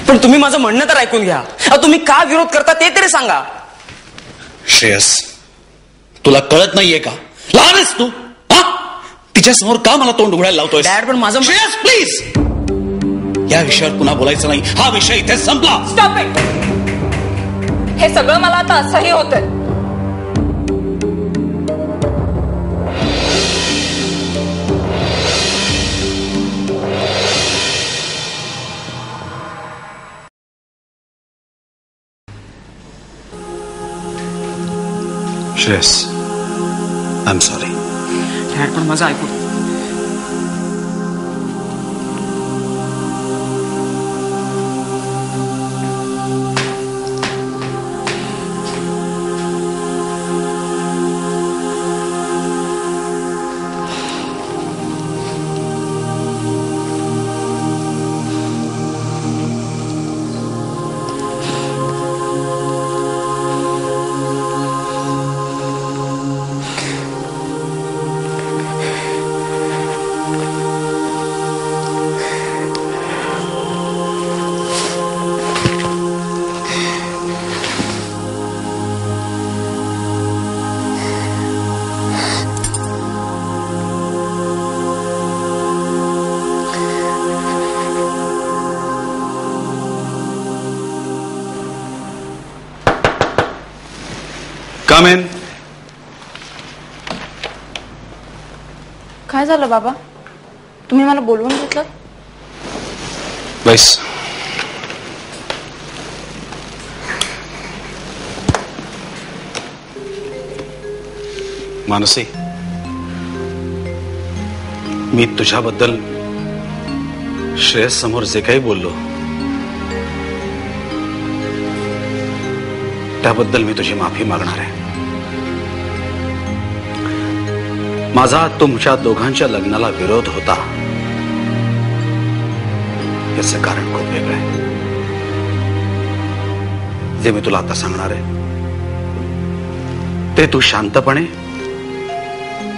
पण तुम्ही माझं म्हणणं तर ऐकून घ्या. तुम्ही का विरोध करता ते तरी सांगा. श्रेयस, तुला कळत नाहीये का? लहान आहेस तू. तिच्या समोर का मला तोंड उघडायला लावतोय? डॅड, पण माझं श्रेयस प्लीज, या विषयावर पुन्हा बोलायचं नाही. हा विषय इथे संपला. Stop it. हे सगळं मला आता असंही होतंय. Shreyas, I am sorry. Dad, पण माझं ऐकून. Come in. काय झालं बाबा? तुम्ही मला बोलवून घेतलं? बस. मानसी, मी तुझ्याबद्दल श्रेयस समोर जे काही बोललो त्याबद्दल मी तुझी माफी मागणार आहे. माझा तुमच्या दोघांच्या लग्नाला विरोध होता याचं कारण खूप वेगळं आहे, जे मी तुला आता सांगणार आहे ते तू शांतपणे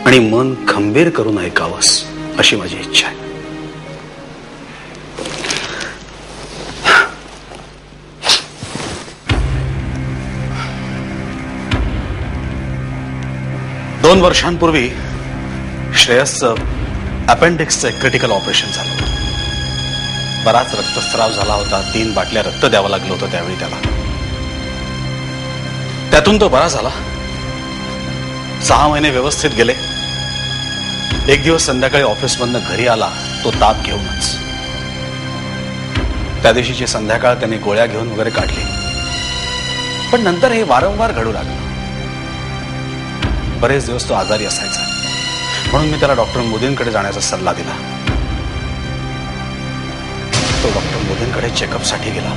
आणि मन खंबीर करून ऐकावंस अशी माझी इच्छा आहे. दोन वर्षांपूर्वी श्रेयसचं अपेंडिक्सचं क्रिटिकल ऑपरेशन झालं होतं. बराच रक्तस्राव झाला होता. 3 बाटल्या रक्त द्यावं लागलं होतं त्यावेळी त्याला. त्यातून तो बरा झाला. 6 महिने व्यवस्थित गेले. एक दिवस संध्याकाळी ऑफिसमधनं घरी आला तो ताप घेऊनच. त्या दिवशीची संध्याकाळ त्याने गोळ्या घेऊन वगैरे काढली. पण नंतर हे वारंवार घडू लागलं. बरेच दिवस तो आजारी असायचा, म्हणून मी त्याला डॉक्टर मोदींकडे जाण्याचा सल्ला दिला. तो डॉक्टर मोदींकडे चेकअपसाठी गेला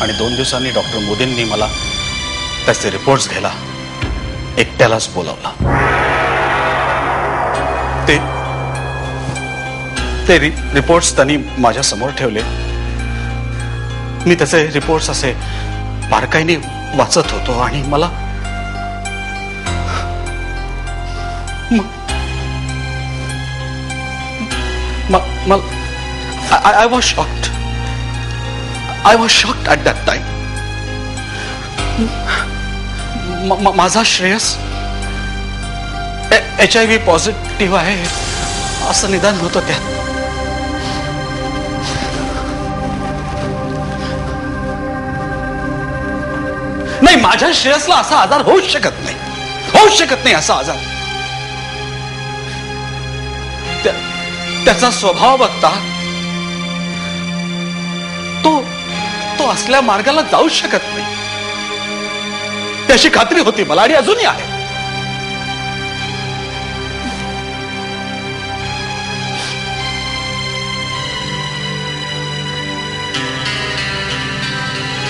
आणि 2 दिवसांनी डॉक्टर मोदींनी मला त्याचे रिपोर्ट्स घ्यायला एकट्यालाच बोलावला. ते रिपोर्ट्स त्यांनी माझ्या समोर ठेवले. मी त्याचे रिपोर्ट्स असे बारकाईने वाचत होतो आणि मला I was shocked. I was shocked at that time. माझा श्रेयस HIV पॉझिटिव्ह आहे असं निदान होतं त्यात. नाही, माझ्या श्रेयसला असा आजार होऊच शकत नाही. होऊच शकत नाही असा आजार. त्याचा स्वभाव बघता तो असल्या मार्गाला जाऊच शकत नाही त्याची खात्री होती मला आणि अजूनही आहे.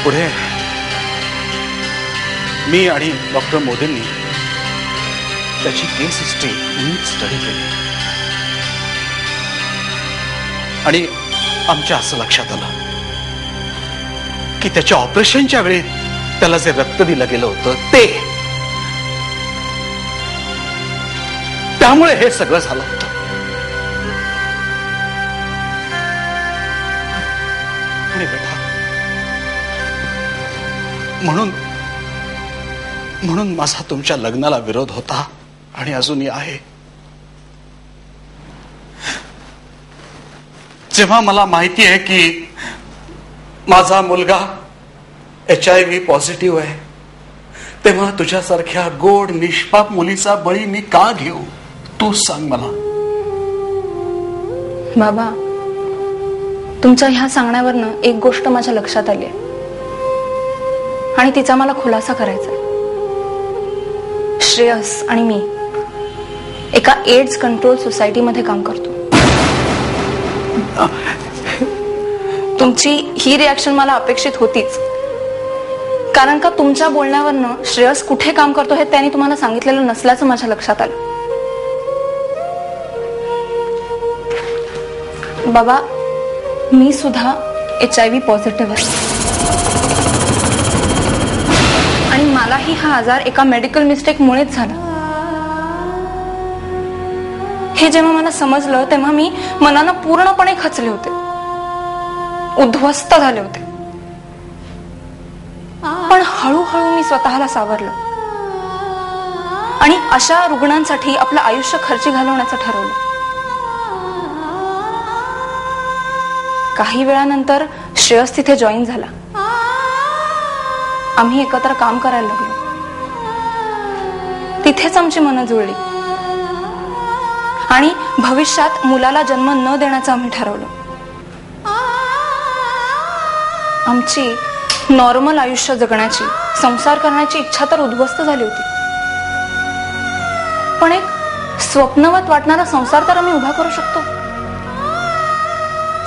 पुढे मी आणि डॉक्टर मोदींनी त्याची केस हिस्ट्री नीट स्टडी केली आणि आमच्या असं लक्षात आलं की त्याच्या ऑपरेशनच्या वेळी त्याला जे रक्त दिलं गेलं होतं त्यामुळे हे सगळं झालं होतं. आणि बेटा म्हणून माझा तुमच्या लग्नाला विरोध होता आणि अजूनही आहे. जेव्हा मला माहिती आहे की माझा मुलगा HIV पॉझिटिव्ह आहे, तेव्हा तुझ्यासारख्या गोड निष्पाप मुलीचा बळी मी का घेऊ? तूच सांग मला. बाबा, तुमच्या ह्या सांगण्यावरनं एक गोष्ट माझ्या लक्षात आली आहे आणि तिचा मला खुलासा करायचा आहे. श्रेयस आणि मी एका एड्स कंट्रोल सोसायटीमध्ये काम करतो. तुमची ही रिॲक्शन मला अपेक्षित होतीच, कारण का तुमच्या बोलण्यावरनं श्रेयस कुठे काम करतो हे त्यांनी तुम्हाला सांगितलेलं नसल्याचं माझ्या लक्षात आलं. बाबा, मी सुद्धा HIV पॉझिटिव्ह आहे आणि मलाही हा आजार एका मेडिकल मिस्टेकमुळेच झाला. हे जेव्हा मला समजलं तेव्हा मी मनानं पूर्णपणे खचले होते, उद्ध्वस्त झाले होते. पण हळूहळू मी स्वतःला सावरलं आणि अशा रुग्णांसाठी आपलं आयुष्य खर्ची घालवण्याचं ठरवलं. काही वेळानंतर श्रेयस तिथे जॉईन झाला. आम्ही एकत्र काम करायला लागलो. तिथेच आमची मनं जुळली आणि भविष्यात मुलाला जन्म न देण्याचं आम्ही ठरवलं. आमची नॉर्मल आयुष्य जगण्याची, संसार करण्याची इच्छा तर उद्ध्वस्त झाली होती, पण एक स्वप्नवत वाटणारा संसार तर आम्ही उभा करू शकतो.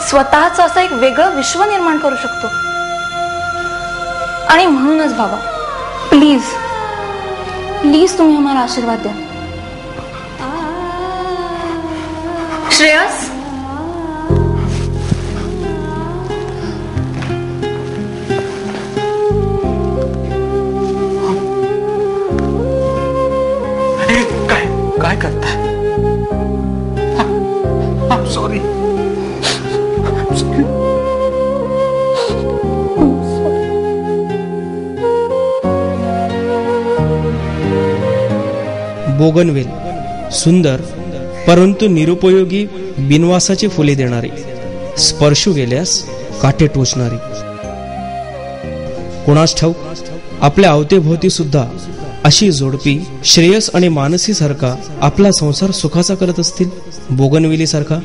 स्वतःच असं एक वेगळं विश्व निर्माण करू शकतो. आणि म्हणूनच बाबा, प्लीज प्लीज तुम्ही आम्हाला आशीर्वाद द्या. श्रेयस, काय करताय? सॉरी. बोगनवेल सुंदर परंतु निरुपयोगी बिनवासाची फुले देणारी, स्पर्शू गेल्यास काटे टोचणारी. कोणास ठाऊक आपल्या अवतीभोवती सुद्धा अशी जोडपी श्रेयस आणि मानसी सारखा आपला संसार सुखाचा करत असतील, बोगनवेली सारखा.